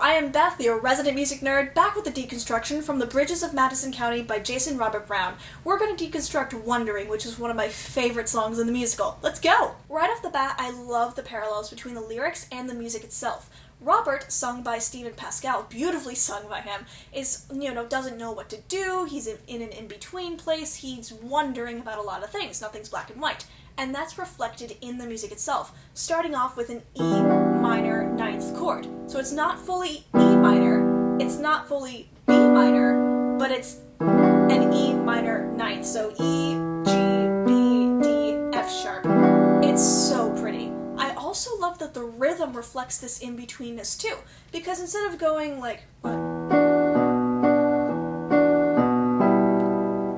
I am Beth, your resident music nerd, back with the Deconstruction from the Bridges of Madison County by Jason Robert Brown. We're going to deconstruct Wondering, which is one of my favorite songs in the musical. Let's go! Right off the bat, I love the parallels between the lyrics and the music itself. Robert, sung by Steven Pasquale, beautifully sung by him, doesn't know what to do, he's in an in-between place, he's wondering about a lot of things, nothing's black and white. And that's reflected in the music itself, starting off with an E minor ninth chord. So it's not fully E minor, it's not fully B minor, but it's an E minor ninth, so E, G, B, D, F sharp. It's so pretty. I also love that the rhythm reflects this in-betweenness too, because instead of going like,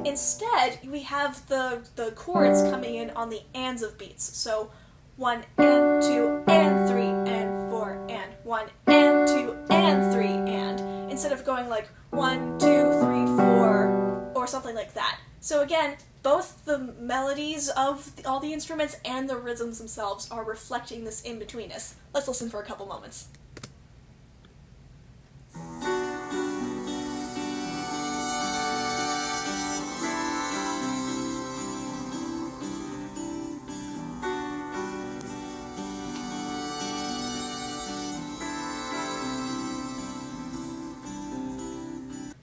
instead, we have the chords coming in on the ands of beats. So 1 and 2 and 3 and 4 and 1 and 2 and 3 and, instead of going like 1, 2, 3, 4 or something like that. So again, both the melodies of all the instruments and the rhythms themselves are reflecting this in-betweenness. Let's listen for a couple moments.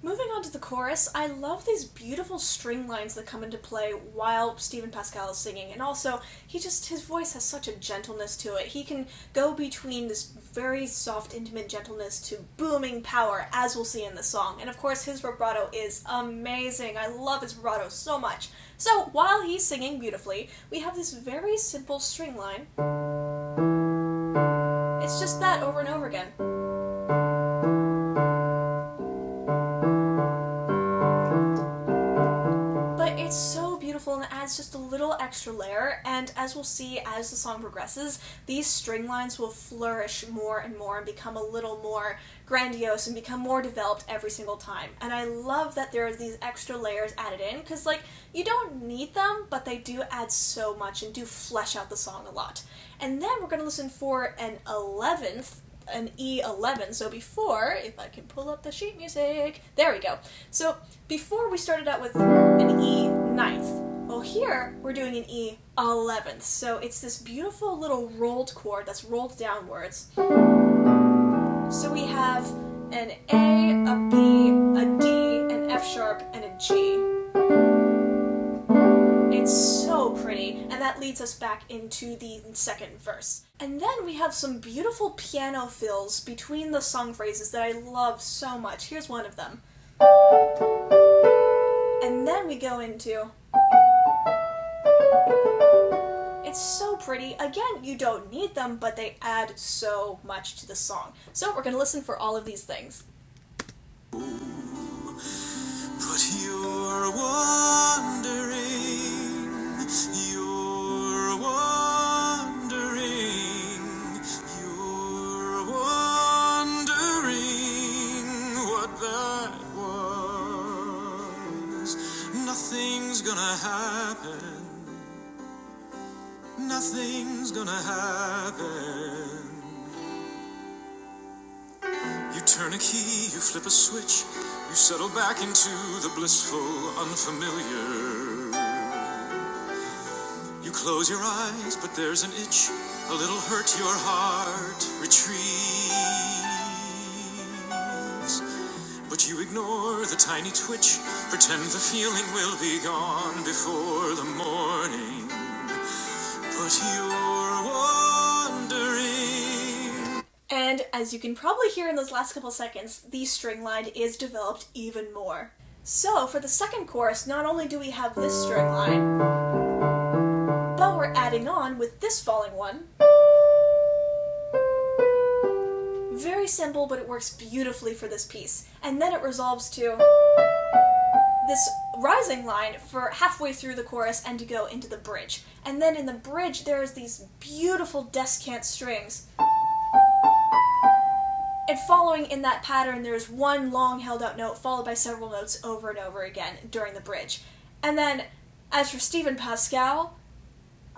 Moving on to the chorus, I love these beautiful string lines that come into play while Steven Pasquale is singing, and also, his voice has such a gentleness to it. He can go between this very soft, intimate gentleness to booming power, as we'll see in the song, and of course his vibrato is amazing. I love his vibrato so much. So, while he's singing beautifully, we have this very simple string line. It's just that over and over again. It's so beautiful and adds just a little extra layer, and as we'll see as the song progresses, these string lines will flourish more and more and become a little more grandiose and become more developed every single time. And I love that there are these extra layers added in, because you don't need them, but they do add so much and do flesh out the song a lot. And then we're going to listen for an 11th, an E11, so before, if I can pull up the sheet music, there we go. So before we started out with an E ninth, well here we're doing an E 11th, so it's this beautiful little rolled chord that's rolled downwards. So we have an A, a B, a D, an F sharp, and a G. It's so pretty, and that leads us back into the second verse. And then we have some beautiful piano fills between the song phrases that I love so much. Here's one of them. And then we go into... It's so pretty. Again, you don't need them, but they add so much to the song. So we're going to listen for all of these things. But you're wondering, what that was. Nothing's gonna happen. Nothing's gonna happen. You turn a key, you flip a switch, you settle back into the blissful unfamiliar. You close your eyes, but there's an itch, a little hurt your heart retrieves. But you ignore the tiny twitch, pretend the feeling will be gone before the morning. But you're wondering. And as you can probably hear in those last couple seconds, the string line is developed even more. So for the second chorus, not only do we have this string line, but we're adding on with this falling one. Very simple, but it works beautifully for this piece. And then it resolves to this rising line for halfway through the chorus and to go into the bridge. And then in the bridge, there's these beautiful descant strings. And following in that pattern, there's one long held out note followed by several notes over and over again during the bridge. And then, as for Steven Pasquale,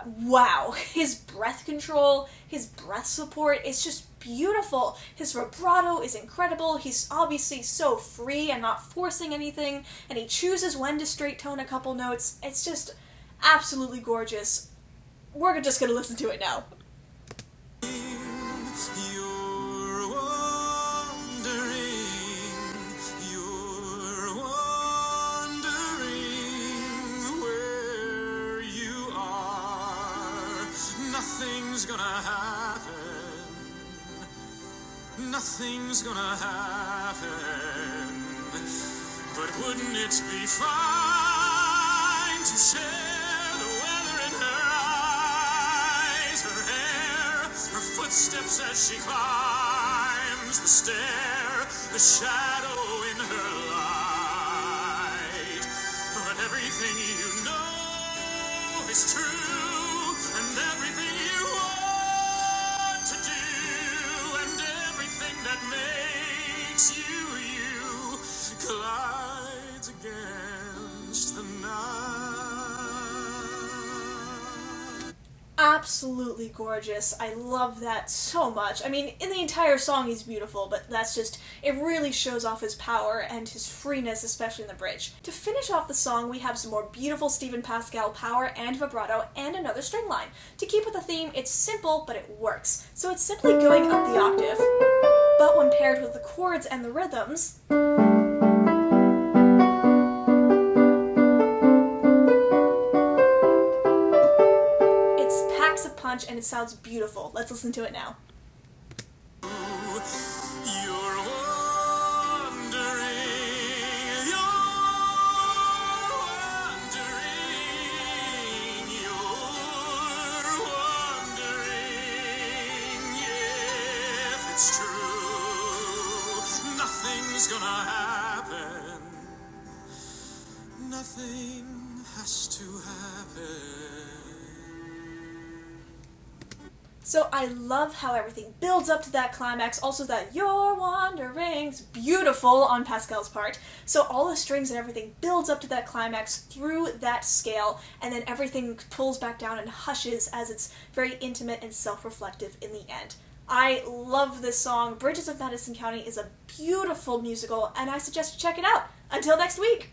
wow, his breath control, his breath support, it's just beautiful. His vibrato is incredible. He's obviously so free and not forcing anything, and he chooses when to straight tone a couple notes. It's just absolutely gorgeous. We're just gonna listen to it now. Nothing's gonna happen. Nothing's gonna happen. But wouldn't it be fine to share the weather in her eyes, her hair, her footsteps as she climbs the stair, the shadow in her light. But everything you know is true. And everything you want to do, and everything that makes you you, collides against the night. Absolutely gorgeous. I love that so much. I mean, in the entire song he's beautiful, but that's just, it really shows off his power and his freeness, especially in the bridge. To finish off the song, we have some more beautiful Steven Pasquale power and vibrato and another string line. To keep with the theme, it's simple, but it works. So it's simply going up the octave, but when paired with the chords and the rhythms, punch, and it sounds beautiful. Let's listen to it now. If it's true, nothing's gonna happen. Nothing has to happen. So I love how everything builds up to that climax, also that "you're wandering's" beautiful on Pascale's part. So all the strings and everything builds up to that climax through that scale, and then everything pulls back down and hushes as it's very intimate and self-reflective in the end. I love this song. Bridges of Madison County is a beautiful musical, and I suggest you check it out. Until next week!